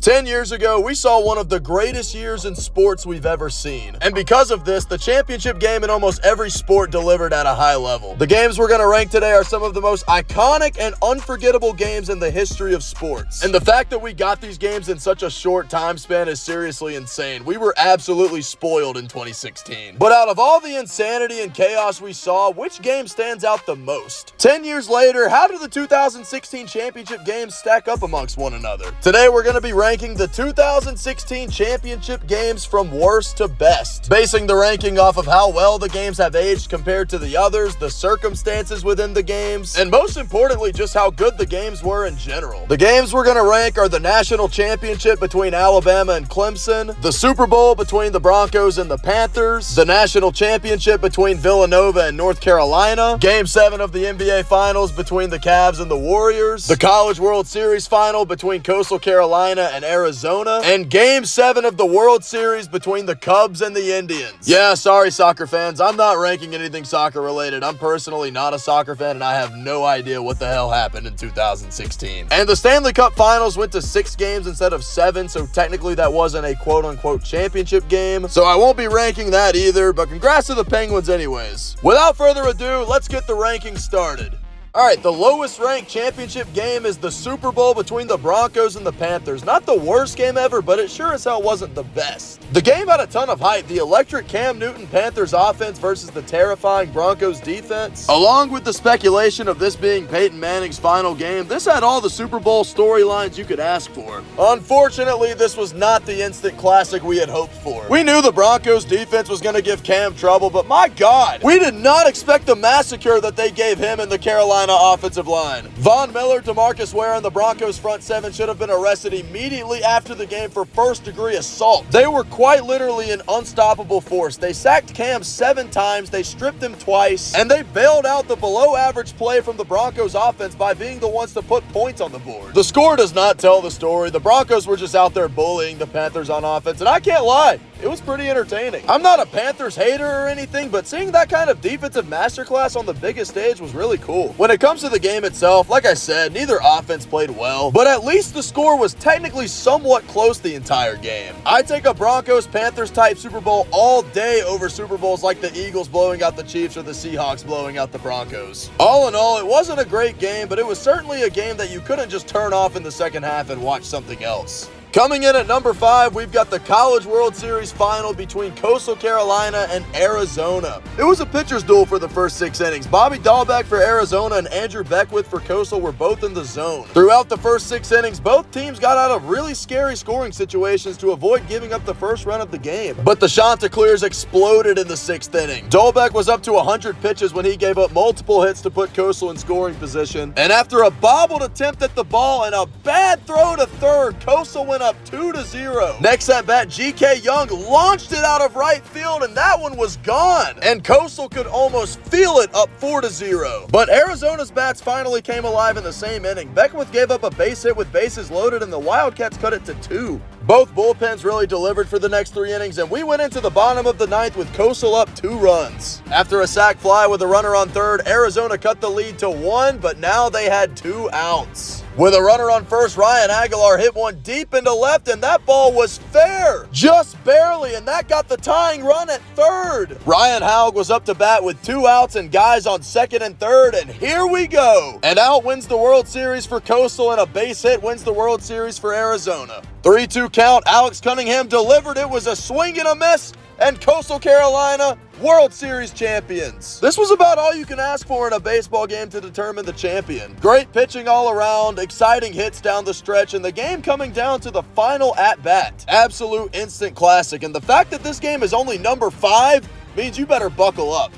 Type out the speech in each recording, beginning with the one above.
10 years ago, we saw one of the greatest years in sports we've ever seen. And because of this, the championship game in almost every sport delivered at a high level. The games we're going to rank today are some of the most iconic and unforgettable games in the history of sports. And the fact that we got these games in such a short time span is seriously insane. We were absolutely spoiled in 2016. But out of all the insanity and chaos we saw, which game stands out the most? 10 years later, how do the 2016 championship games stack up amongst one another? Today, we're going to be ranking the 2016 championship games from worst to best, basing the ranking off of how well the games have aged compared to the others, the circumstances within the games, and most importantly, just how good the games were in general. The games we're going to rank are the national championship between Alabama and Clemson, the Super Bowl between the Broncos and the Panthers, the national championship between Villanova and North Carolina, Game 7 of the NBA Finals between the Cavs and the Warriors, the College World Series Final between Coastal Carolina and Arizona, and Game 7 of the World Series between the Cubs and the Indians. Yeah, sorry soccer fans, I'm not ranking anything soccer related. I'm personally not a soccer fan and I have no idea what the hell happened in 2016. And the Stanley Cup Finals went to 6 games instead of 7, so technically that wasn't a quote-unquote championship game, so I won't be ranking that either, but congrats to the Penguins anyways. Without further ado, let's get the rankings started. Alright, the lowest ranked championship game is the Super Bowl between the Broncos and the Panthers. Not the worst game ever, but it sure as hell wasn't the best. The game had a ton of hype. The electric Cam Newton Panthers offense versus the terrifying Broncos defense. Along with the speculation of this being Peyton Manning's final game, this had all the Super Bowl storylines you could ask for. Unfortunately, this was not the instant classic we had hoped for. We knew the Broncos defense was going to give Cam trouble, but my God, we did not expect the massacre that they gave him in the Carolina offensive line. Von Miller, DeMarcus Ware, and the Broncos front 7 should have been arrested immediately after the game for first-degree assault. They were quite literally an unstoppable force. They sacked Cam 7 times, they stripped him twice, and they bailed out the below-average play from the Broncos offense by being the ones to put points on the board. The score does not tell the story. The Broncos were just out there bullying the Panthers on offense, and I can't lie, it was pretty entertaining. I'm not a Panthers hater or anything, but seeing that kind of defensive masterclass on the biggest stage was really cool. When it comes to the game itself, like I said, neither offense played well, but at least the score was technically somewhat close the entire game. I'd take a Broncos-Panthers type Super Bowl all day over Super Bowls like the Eagles blowing out the Chiefs or the Seahawks blowing out the Broncos. All in all, it wasn't a great game, but it was certainly a game that you couldn't just turn off in the second half and watch something else. Coming in at number 5, we've got the College World Series Final between Coastal Carolina and Arizona. It was a pitcher's duel for the first 6 innings. Bobby Dahlbeck for Arizona and Andrew Beckwith for Coastal were both in the zone. Throughout the first 6 innings, both teams got out of really scary scoring situations to avoid giving up the first run of the game. But the Chanticleers exploded in the 6th inning. Dahlbeck was up to 100 pitches when he gave up multiple hits to put Coastal in scoring position. And after a bobbled attempt at the ball and a bad throw to third, Coastal went up 2-0. Next at bat, G.K. Young launched it out of right field, and that one was gone. And Coastal could almost feel it up 4-0. But Arizona's bats finally came alive in the same inning. Beckwith gave up a base hit with bases loaded, and the Wildcats cut it to 2. Both bullpens really delivered for the next 3 innings, and we went into the bottom of the 9th with Coastal up 2 runs. After a sac fly with a runner on third, Arizona cut the lead to 1, but now they had 2 outs. With a runner on first, Ryan Aguilar hit one deep into left, and that ball was fair. Just barely, and that got the tying run at third. Ryan Haug was up to bat with 2 outs and guys on second and third, and here we go. An out wins the World Series for Coastal, and a base hit wins the World Series for Arizona. 3-2 count, Alex Cunningham delivered. It was a swing and a miss, and Coastal Carolina, World Series champions. This was about all you can ask for in a baseball game to determine the champion. Great pitching all around, exciting hits down the stretch, and the game coming down to the final at-bat. Absolute instant classic, and the fact that this game is only number 5 means you better buckle up.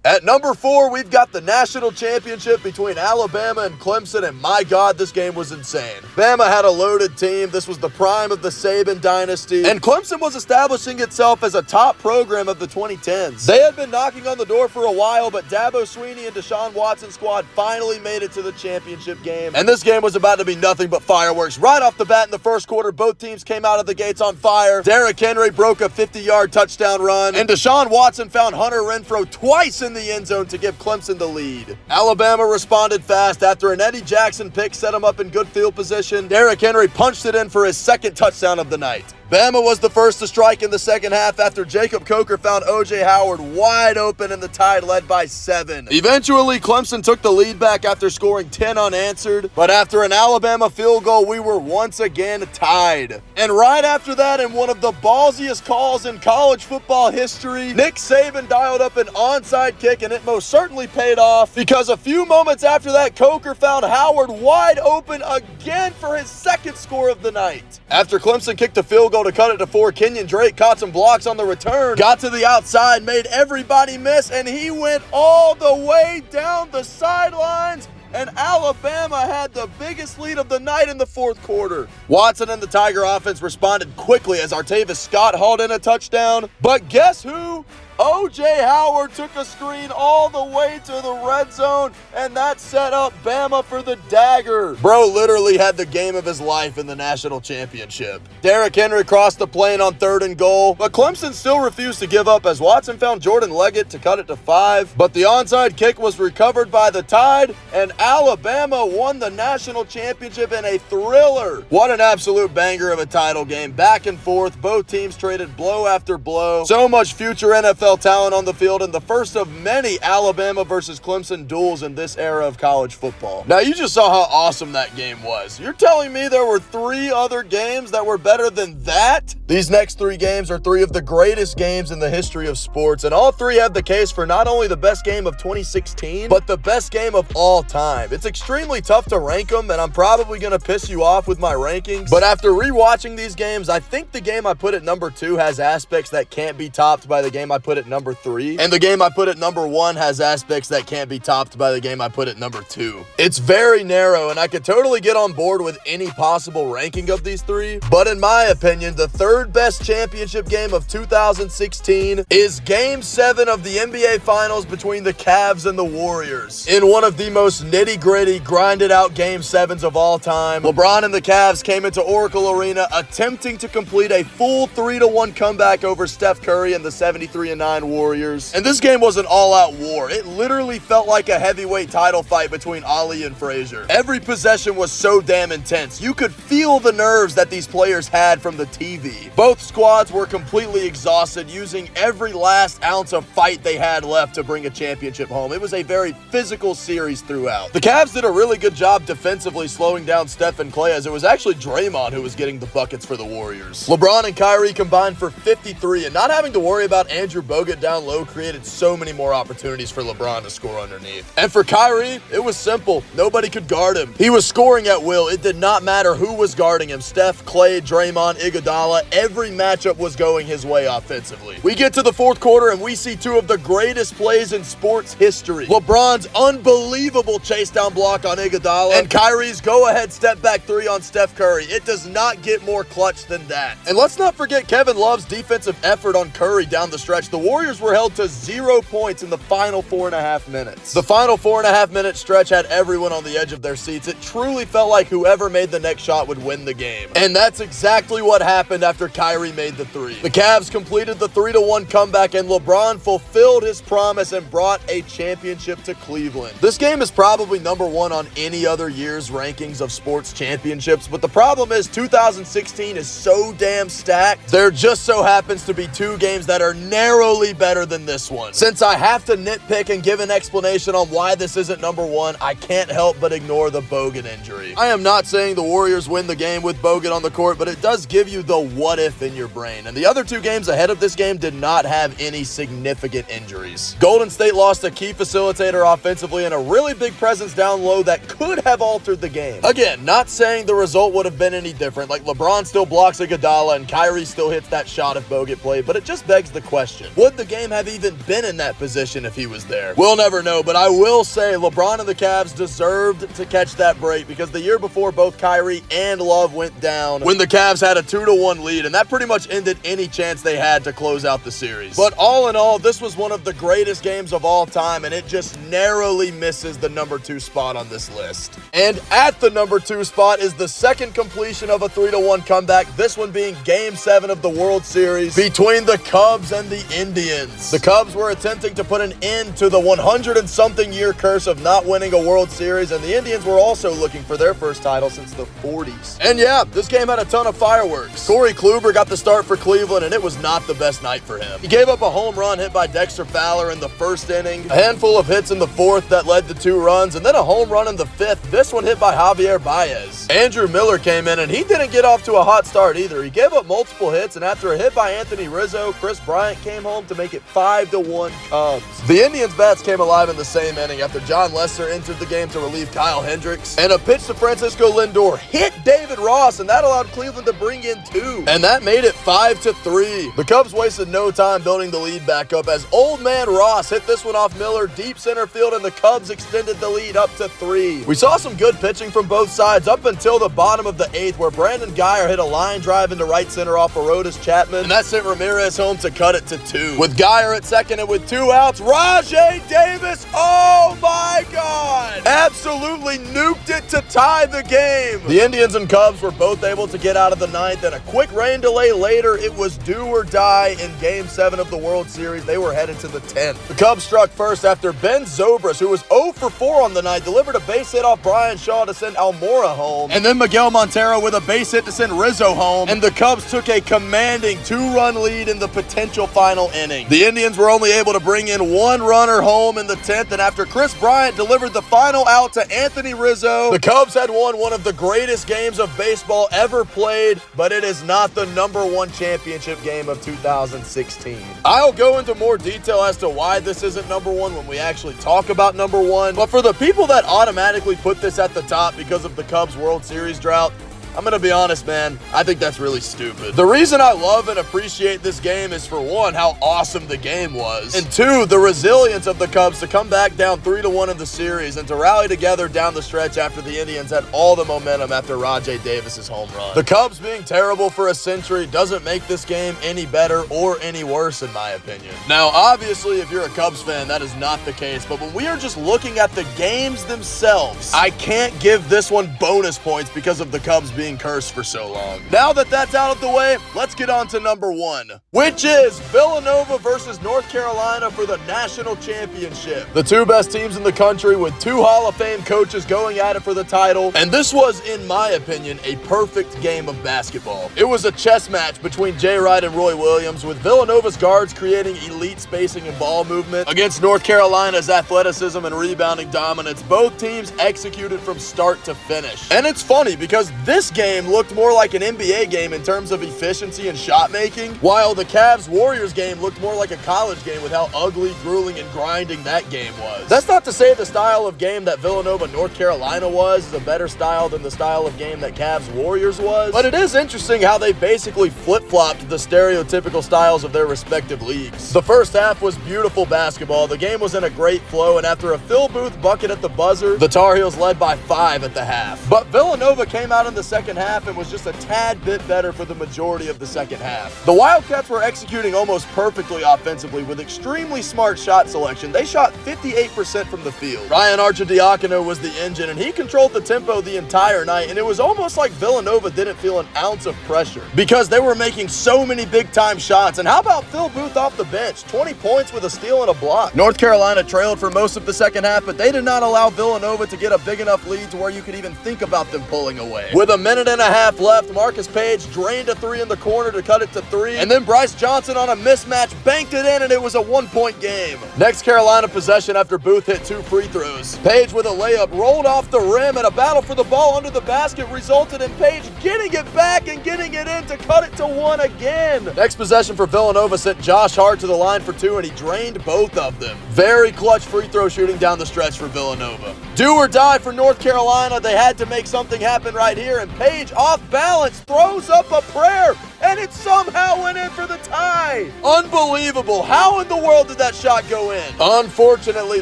At number 4, we've got the national championship between Alabama and Clemson, and my God, this game was insane. Bama had a loaded team. This was the prime of the Saban dynasty, and Clemson was establishing itself as a top program of the 2010s. They had been knocking on the door for a while, but Dabo Swinney and Deshaun Watson's squad finally made it to the championship game, and this game was about to be nothing but fireworks. Right off the bat in the first quarter, both teams came out of the gates on fire. Derrick Henry broke a 50-yard touchdown run, and Deshaun Watson found Hunter Renfrow twice in the end zone to give Clemson the lead. Alabama responded fast after an Eddie Jackson pick set him up in good field position. Derrick Henry punched it in for his second touchdown of the night. Bama was the first to strike in the second half after Jacob Coker found O.J. Howard wide open and the Tide led by 7. Eventually, Clemson took the lead back after scoring 10 unanswered, but after an Alabama field goal, we were once again tied. And right after that, in one of the ballsiest calls in college football history, Nick Saban dialed up an onside kick, and it most certainly paid off because a few moments after that, Coker found Howard wide open again for his second score of the night. After Clemson kicked a field goal to cut it to 4, Kenyon Drake caught some blocks on the return, got to the outside, made everybody miss, and he went all the way down the sidelines, and Alabama had the biggest lead of the night in the fourth quarter. Watson and the Tiger offense responded quickly as Artavis Scott hauled in a touchdown, but guess who? O.J. Howard took a screen all the way to the red zone, and that set up Bama for the dagger. Bro literally had the game of his life in the national championship. Derrick Henry crossed the plane on 3rd and goal, but Clemson still refused to give up as Watson found Jordan Leggett to cut it to 5. But the onside kick was recovered by the Tide, and Alabama won the national championship in a thriller. What an absolute banger of a title game. Back and forth, both teams traded blow after blow. So much future NFL talent on the field, and the first of many Alabama versus Clemson duels in this era of college football. Now, you just saw how awesome that game was. You're telling me there were 3 other games that were better than that? These next 3 games are 3 of the greatest games in the history of sports, and all 3 have the case for not only the best game of 2016, but the best game of all time. It's extremely tough to rank them, and I'm probably going to piss you off with my rankings, but after rewatching these games, I think the game I put at number 2 has aspects that can't be topped by the game I put at number 3, and the game I put at number 1 has aspects that can't be topped by the game I put at number 2. It's very narrow, and I could totally get on board with any possible ranking of these 3, but in my opinion, the 3rd best championship game of 2016 is Game 7 of the NBA Finals between the Cavs and the Warriors. In one of the most nitty-gritty, grinded-out Game 7s of all time, LeBron and the Cavs came into Oracle Arena attempting to complete a full 3-1 comeback over Steph Curry and the 73-9 Warriors. And this game was an all-out war. It literally felt like a heavyweight title fight between Ali and Frazier. Every possession was so damn intense. You could feel the nerves that these players had from the TV. Both squads were completely exhausted, using every last ounce of fight they had left to bring a championship home. It was a very physical series throughout. The Cavs did a really good job defensively slowing down Steph and Klay, as it was actually Draymond who was getting the buckets for the Warriors. LeBron and Kyrie combined for 53, and not having to worry about Andrew Bogut down low created so many more opportunities for LeBron to score underneath. And for Kyrie, it was simple. Nobody could guard him. He was scoring at will. It did not matter who was guarding him. Steph, Klay, Draymond, Iguodala, every matchup was going his way offensively. We get to the fourth quarter and we see 2 of the greatest plays in sports history. LeBron's unbelievable chase down block on Iguodala and Kyrie's go-ahead step back 3 on Steph Curry. It does not get more clutch than that. And let's not forget Kevin Love's defensive effort on Curry down the stretch. The Warriors were held to 0 points in the final 4.5 minutes. The final 4.5 minute stretch had everyone on the edge of their seats. It truly felt like whoever made the next shot would win the game. And that's exactly what happened after Kyrie made the 3. The Cavs completed the 3-1 comeback, and LeBron fulfilled his promise and brought a championship to Cleveland. This game is probably number 1 on any other year's rankings of sports championships, but the problem is 2016 is so damn stacked. There just so happens to be 2 games that are narrowly better than this one. Since I have to nitpick and give an explanation on why this isn't number 1, I can't help but ignore the Bogut injury. I am not saying the Warriors win the game with Bogut on the court, but it does give you the what if in your brain. And the other 2 games ahead of this game did not have any significant injuries. Golden State lost a key facilitator offensively and a really big presence down low that could have altered the game. Again, not saying the result would have been any different, like LeBron still blocks Iguodala and Kyrie still hits that shot if Bogut played, but it just begs the question, would the game have even been in that position if he was there? We'll never know, but I will say LeBron and the Cavs deserved to catch that break, because the year before both Kyrie and Love went down when the Cavs had a 2-1 lead, and that pretty much ended any chance they had to close out the series. But all in all, this was one of the greatest games of all time, and it just narrowly misses the number 2 spot on this list. And at the number 2 spot is the second completion of a 3-1 comeback, this one being Game 7 of the World Series between the Cubs and the Indians. The Cubs were attempting to put an end to the 100-and-something year curse of not winning a World Series, and the Indians were also looking for their first title since the 40s. And yeah, this game had a ton of fireworks. Corey Kluber got the start for Cleveland, and it was not the best night for him. He gave up a home run hit by Dexter Fowler in the first inning, a handful of hits in the fourth that led to 2 runs, and then a home run in the fifth, this one hit by Javier Baez. Andrew Miller came in, and he didn't get off to a hot start either. He gave up multiple hits, and after a hit by Anthony Rizzo, Chris Bryant came home to make it 5-1 Cubs. The Indians' bats came alive in the same inning after John Lester entered the game to relieve Kyle Hendricks, and a pitch to Francisco Lindor hit David Ross, and that allowed Cleveland to bring in 2, and that made it 5-3. The Cubs wasted no time building the lead back up as Old Man Ross hit this one off Miller deep center field, and the Cubs extended the lead up to 3. We saw some good pitching from both sides up until the bottom of the 8th, where Brandon Guyer hit a line drive into right center off Aroldis Chapman, and that sent Ramirez home to cut it to 2. With Guyer at second and with 2 outs, Rajai Davis, oh my God, absolutely nuked it to tie the game. The Indians and Cubs were both able to get out of the 9th, and a quick rain delay later, it was do or die in Game 7 of the World Series. They were headed to the 10th. The Cubs struck first after Ben Zobrist, who was 0 for 4 on the night, delivered a base hit off Brian Shaw to send Almora home, and then Miguel Montero with a base hit to send Rizzo home, and the Cubs took a commanding 2-run lead in the potential final inning. The Indians were only able to bring in 1 runner home in the 10th, and after Chris Bryant delivered the final out to Anthony Rizzo, the Cubs had won one of the greatest games of baseball ever played, but it is not the #1 championship game of 2016. I'll go into more detail as to why this isn't #1 when we actually talk about #1, but for the people that automatically put this at the top because of the Cubs World Series drought, I'm gonna be honest, man, I think that's really stupid. The reason I love and appreciate this game is, for one, how awesome the game was, and 2, the resilience of the Cubs to come back down 3-1 in the series and to rally together down the stretch after the Indians had all the momentum after Rajai Davis's home run. The Cubs being terrible for a century doesn't make this game any better or any worse, in my opinion. Now, obviously, if you're a Cubs fan, that is not the case, but when we are just looking at the games themselves, I can't give this one bonus points because of the Cubs being cursed for so long. Now that that's out of the way, let's get on to #1, which is Villanova versus North Carolina for the national championship. The 2 best teams in the country with 2 Hall of Fame coaches going at it for the title, and this was, in my opinion, a perfect game of basketball. It was a chess match between Jay Wright and Roy Williams, with Villanova's guards creating elite spacing and ball movement against North Carolina's athleticism and rebounding dominance. Both teams executed from start to finish. And it's funny because this game looked more like an NBA game in terms of efficiency and shot making, while the Cavs-Warriors game looked more like a college game with how ugly, grueling, and grinding that game was. That's not to say the style of game that Villanova-North Carolina was is a better style than the style of game that Cavs-Warriors was, but it is interesting how they basically flip-flopped the stereotypical styles of their respective leagues. The first half was beautiful basketball. The game was in a great flow, and after a Phil Booth bucket at the buzzer, the Tar Heels led by 5 at the half. But Villanova came out in the second half and was just a tad bit better for the majority of the second half. The Wildcats were executing almost perfectly offensively with extremely smart shot selection. They shot 58% from the field. Ryan Arcidiacono was the engine, and he controlled the tempo the entire night, and it was almost like Villanova didn't feel an ounce of pressure because they were making so many big-time shots. And how about Phil Booth off the bench? 20 points with a steal and a block. North Carolina trailed for most of the second half, but they did not allow Villanova to get a big enough lead to where you could even think about them pulling away. With a minute and a half left, Marcus Page drained a 3 in the corner to cut it to 3, and then Bryce Johnson on a mismatch banked it in, and it was a 1-point game. Next Carolina possession after Booth hit 2 free throws. Page with a layup rolled off the rim, and a battle for the ball under the basket resulted in Page getting it back and getting it in to cut it to 1 again. Next possession for Villanova sent Josh Hart to the line for 2, and he drained both of them. Very clutch free throw shooting down the stretch for Villanova. Do or die for North Carolina. They had to make something happen right here, and Page, off balance, throws up a prayer, and it somehow went in for the tie. Unbelievable. How in the world did that shot go in? Unfortunately,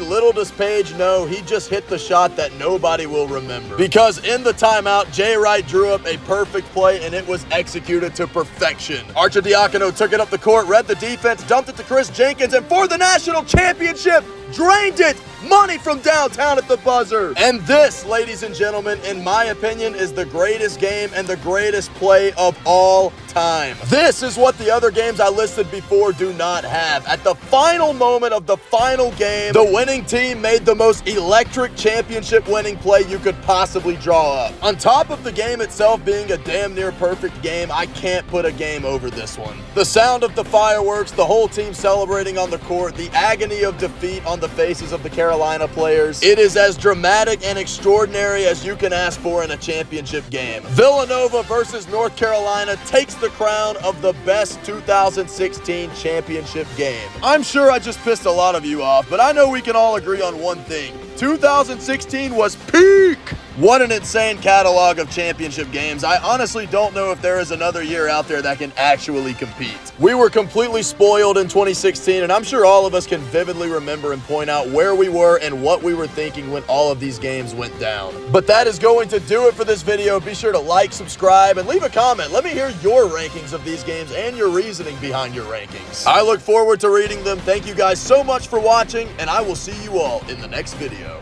little does Page know, he just hit the shot that nobody will remember. Because in the timeout, Jay Wright drew up a perfect play, and it was executed to perfection. Arcidiacono took it up the court, read the defense, dumped it to Chris Jenkins, and for the national championship, drained it. Money from downtown at the buzzer. And this, ladies and gentlemen, in my opinion, is the greatest game and the greatest play of all time. This is what what the other games I listed before do not have. At the final moment of the final game, the winning team made the most electric championship winning play you could possibly draw up. On top of the game itself being a damn near perfect game, I can't put a game over this one. The sound of the fireworks, the whole team celebrating on the court, the agony of defeat on the faces of the Carolina players. It is as dramatic and extraordinary as you can ask for in a championship game. Villanova versus North Carolina takes the crown of the best 2016 championship game. I'm sure I just pissed a lot of you off, but I know we can all agree on one thing. 2016 was peak! What an insane catalog of championship games. I honestly don't know if there is another year out there that can actually compete. We were completely spoiled in 2016, and I'm sure all of us can vividly remember and point out where we were and what we were thinking when all of these games went down. But that is going to do it for this video. Be sure to like, subscribe, and leave a comment. Let me hear your rankings of these games and your reasoning behind your rankings. I look forward to reading them. Thank you guys so much for watching, and I will see you all in the next video.